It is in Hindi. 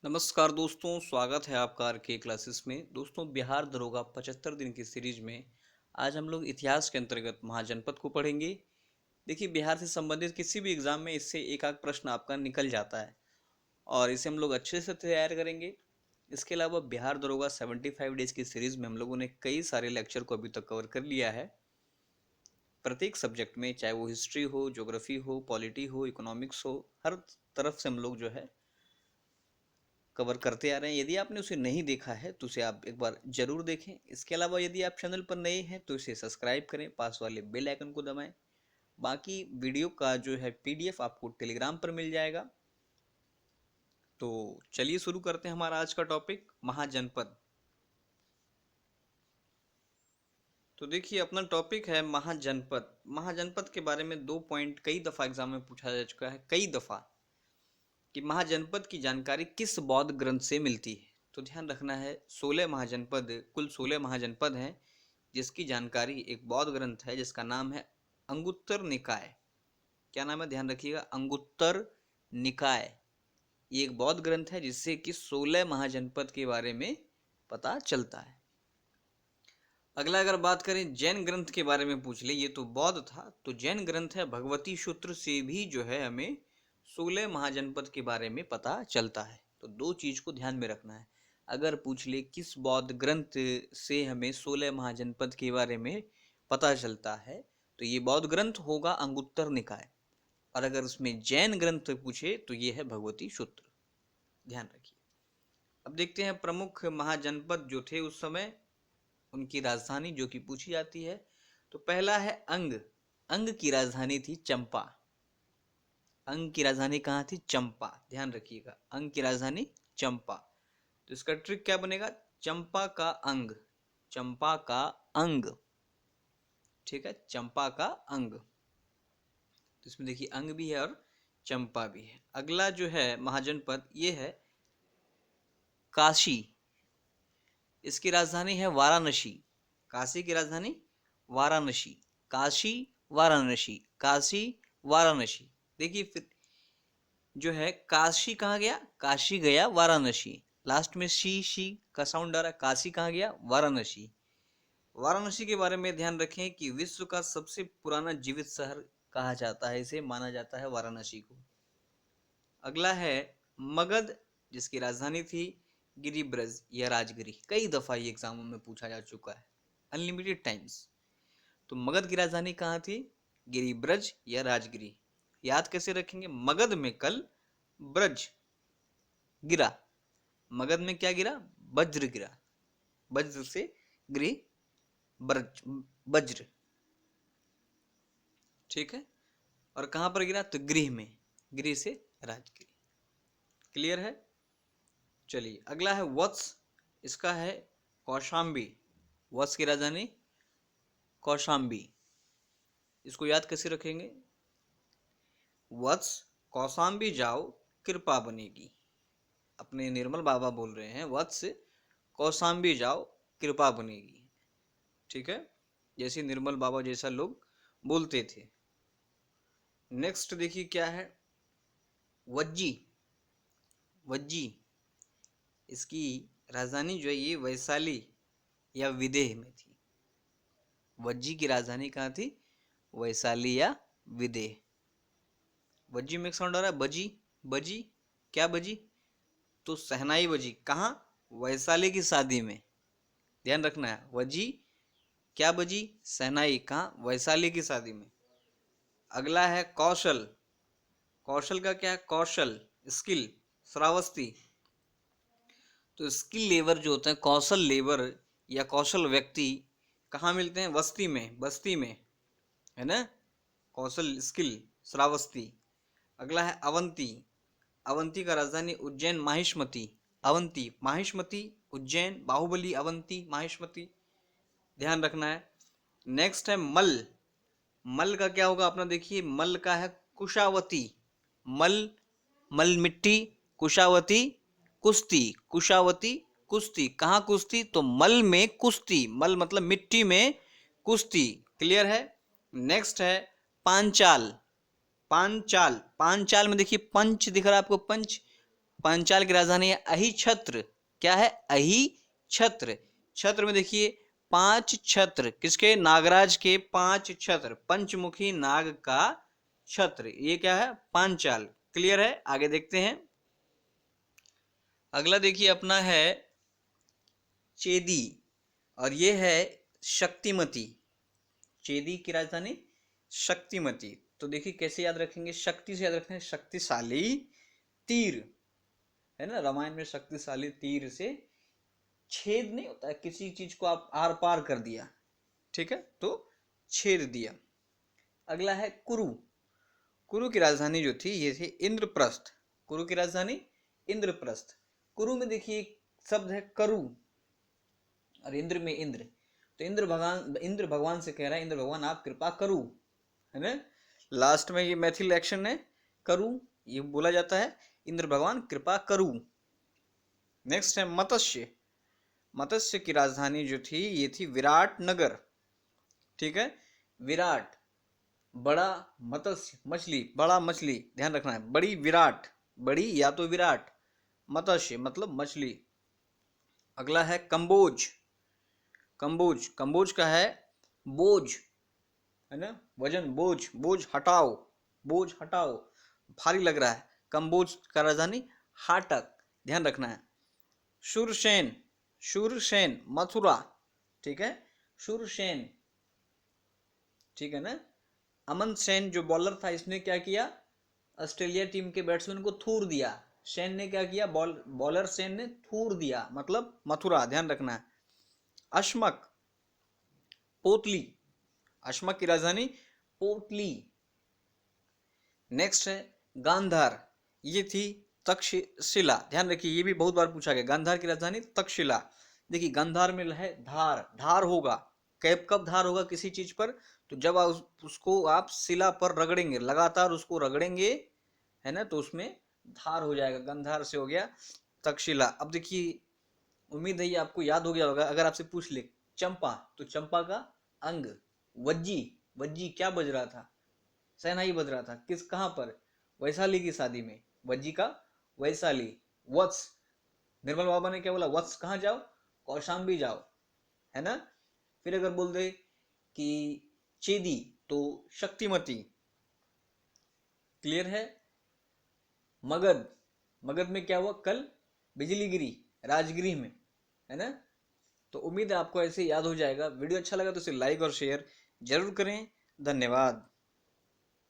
नमस्कार दोस्तों, स्वागत है आपका आरके क्लासेस में। दोस्तों, बिहार दरोगा 75 दिन की सीरीज में आज हम लोग इतिहास के अंतर्गत महाजनपद को पढ़ेंगे। देखिए, बिहार से संबंधित किसी भी एग्जाम में इससे एक आध प्रश्न आपका निकल जाता है और इसे हम लोग अच्छे से तैयार करेंगे। इसके अलावा बिहार दरोगा 75 डेज की सीरीज में हम लोगों ने कई सारे लेक्चर को अभी तक कवर कर लिया है। प्रत्येक सब्जेक्ट में, चाहे वो हिस्ट्री हो, ज्योग्राफी हो, पॉलिटी हो, इकोनॉमिक्स हो, हर तरफ से हम लोग जो है कवर करते आ रहे हैं। यदि आपने उसे नहीं देखा है तो उसे आप एक बार जरूर देखें। इसके अलावा यदि आप चैनल पर नए हैं तो इसे सब्सक्राइब करें, पास वाले बेल आइकन को दबाएं। बाकी वीडियो का जो है पीडीएफ आपको टेलीग्राम पर मिल जाएगा। तो चलिए शुरू करते हैं हमारा आज का टॉपिक, महाजनपद। तो देखिए, अपना टॉपिक है महाजनपद। महाजनपद के बारे में 2 पॉइंट कई दफा एग्जाम में पूछा जा चुका है, कई दफा, कि महाजनपद की जानकारी किस बौद्ध ग्रंथ से मिलती है। तो ध्यान रखना है, 16 महाजनपद, कुल 16 महाजनपद हैं, जिसकी जानकारी एक बौद्ध ग्रंथ है जिसका नाम है अंगुत्तर निकाय। क्या नाम है, ध्यान रखिएगा, अंगुत्तर निकाय। ये एक बौद्ध ग्रंथ है जिससे कि 16 महाजनपद के बारे में पता चलता है। अगला अगर बात करें जैन ग्रंथ के बारे में पूछ ले, ये तो बौद्ध था, तो जैन ग्रंथ है भगवती सूत्र से भी जो है हमें 16 महाजनपद के बारे में पता चलता है। तो दो चीज को ध्यान में रखना है। अगर पूछ ले किस बौद्ध ग्रंथ से हमें 16 महाजनपद के बारे में पता चलता है, तो ये बौद्ध ग्रंथ होगा अंगुत्तर निकाय। और अगर उसमें जैन ग्रंथ पूछे तो ये है भगवती सूत्र। ध्यान रखिए। अब देखते हैं प्रमुख महाजनपद जो थे उस समय, उनकी राजधानी जो कि पूछी जाती है। तो पहला है अंग। अंग की राजधानी थी चंपा। अंग की राजधानी कहाँ थी? चंपा। ध्यान रखिएगा, अंग की राजधानी चंपा। तो इसका ट्रिक क्या बनेगा? चंपा का अंग। चंपा का अंग, ठीक है, चंपा का अंग। तो इसमें देखिए अंग भी है और चंपा भी है। अगला जो है महाजनपद ये है काशी। इसकी राजधानी है वाराणसी। काशी की राजधानी वाराणसी। काशी, वाराणसी, काशी, वाराणसी। देखिए फिर जो है काशी कहाँ गया? काशी गया वाराणसी। लास्ट में शी शी का साउंड आ रहा है। काशी कहाँ गया? वाराणसी। वाराणसी के बारे में ध्यान रखें कि विश्व का सबसे पुराना जीवित शहर कहा जाता है, इसे माना जाता है वाराणसी को। अगला है मगध, जिसकी राजधानी थी गिरिब्रज या राजगिरी। कई दफा ये एग्जामों में पूछा जा चुका है, अनलिमिटेड टाइम्स। तो मगध की राजधानी कहाँ थी? गिरिब्रज या राजगिरी। याद कैसे रखेंगे? मगध में कल ब्रज गिरा। मगध में क्या गिरा? वज्र गिरा। वज्र से गिरी ब्रज, वज्र, ठीक है। और कहां पर गिरा? तो गृह में, गृह से राजगिरी। क्लियर है? चलिए अगला है वत्स। इसका है कौशाम्बी। वत्स की राजधानी कौशाम्बी। इसको याद कैसे रखेंगे? वत्स कौशाम्बी जाओ कृपा बनेगी। अपने निर्मल बाबा बोल रहे हैं, वत्स कौशाम्बी जाओ कृपा बनेगी, ठीक है, जैसे निर्मल बाबा जैसा लोग बोलते थे। नेक्स्ट देखिए क्या है, वज्जी। वज्जी, इसकी राजधानी जो है ये वैशाली या विदेह में थी। वज्जी की राजधानी कहाँ थी? वैशाली या विदेह। वज्जी में साउंड आ रहा है, बजी। बजी, क्या बजी? तो सहनाई बजी। कहाँ? वैशाली की शादी में। ध्यान रखना है, वजी क्या बजी? सहनाई। कहाँ? वैशाली की शादी में। अगला है कौशल। कौशल का क्या है? कौशल, स्किल, श्रावस्ती। तो स्किल लेबर जो होते हैं, कौशल लेबर या कौशल व्यक्ति कहाँ मिलते हैं? बस्ती में, बस्ती में, है ना। कौशल, स्किल, श्रावस्ती। अगला है अवंती। अवंती का राजधानी उज्जैन, माहिष्मती। अवंती, माहिष्मती, उज्जैन, बाहुबली, अवंती, माहिष्मती। ध्यान रखना है। नेक्स्ट है मल। मल का क्या होगा अपना? देखिए मल का है कुशावती। मल, मल मिट्टी, कुशावती कुश्ती। कुशावती कुश्ती, कहाँ कुश्ती? तो मल में कुश्ती। मल मतलब मिट्टी में कुश्ती। क्लियर है? नेक्स्ट है पांचाल। पांचाल, पांचाल में देखिए पंच दिख रहा है आपको, पंच। पांचाल की राजधानी है अहिछत्र। क्या है? अहिछत्र। छत्र में देखिए 5 छत्र, किसके? नागराज के 5 छत्र, पंचमुखी नाग का छत्र, ये क्या है? पांचाल। क्लियर है? आगे देखते हैं। अगला देखिए अपना है चेदी, और ये है शक्तिमती। चेदी की राजधानी शक्तिमती। तो देखिए कैसे याद रखेंगे? शक्ति से याद रखेंगे, शक्तिशाली तीर, है ना, रामायण में शक्तिशाली तीर से छेद नहीं होता है, किसी चीज को आप आर पार कर दिया, ठीक है, तो छेद दिया। अगला है कुरु। कुरु की राजधानी जो थी ये थी इंद्रप्रस्थ। कुरु की राजधानी इंद्रप्रस्थ। कुरु में देखिए शब्द है करु, और इंद्र में इंद्र, तो इंद्र भगवान से कह रहा है, इंद्र भगवान आप कृपा करू, है ना। लास्ट में ये मैथिल एक्शन है, करू, ये बोला जाता है, इंद्र भगवान कृपा करू। नेक्स्ट है मत्स्य। मत्स्य की राजधानी जो थी ये थी विराट नगर, ठीक है। विराट, बड़ा, मत्स्य मछली, बड़ा मछली, ध्यान रखना है, बड़ी विराट, बड़ी या तो विराट, मत्स्य मतलब मछली। अगला है कंबोज। कंबोज, कंबोज का है बोझ, है ना, वजन, बोझ, बोझ हटाओ, बोझ हटाओ, भारी लग रहा है। कंबोज का राजधानी हाटक, ध्यान रखना है। शूरसेन, शूरसेन मथुरा, ठीक है, शूरसेन, ठीक है ना। अमन सेन जो बॉलर था, इसने क्या किया? ऑस्ट्रेलिया टीम के बैट्समैन को थूर दिया। सेन ने क्या किया? बॉलर सेन ने थूर दिया, मतलब मथुरा, ध्यान रखना है। अश्मक, पोतली, अश्मक की राजधानी पोतली। नेक्स्ट है गांधार, ये थी तक्षशिला, ध्यान रखिए, ये भी बहुत बार पूछा गया। गांधार की राजधानी तक्षशिला। देखिए गांधार में है धार, धार होगा, कब धार होगा किसी चीज पर? तो जब उसको आप शिला पर रगड़ेंगे, लगातार उसको रगड़ेंगे, है ना, तो उसमें धार हो जाएगा। गांधार से हो गया तक्षशिला। अब देखिए, उम्मीद है ये आपको याद हो गया होगा। अगर आपसे पूछ ले चंपा, तो चंपा का अंग, वज्जी, वज्जी क्या बज रहा था? शहनाई बज रहा था, किस, कहां पर? वैशाली की शादी में, वज्जी का वैशाली। वत्स, निर्मल बाबा ने क्या बोला? वत्स कहाँ जाओ? कौशाम्बी जाओ, है ना। फिर अगर बोल दे कि चेदी, तो शक्तिमती। क्लियर है। मगध, मगध में क्या हुआ? कल बिजली गिरी राजगृह में, है ना। तो उम्मीद है आपको ऐसे याद हो जाएगा। वीडियो अच्छा लगा तो इसे लाइक और शेयर जरूर करें। धन्यवाद।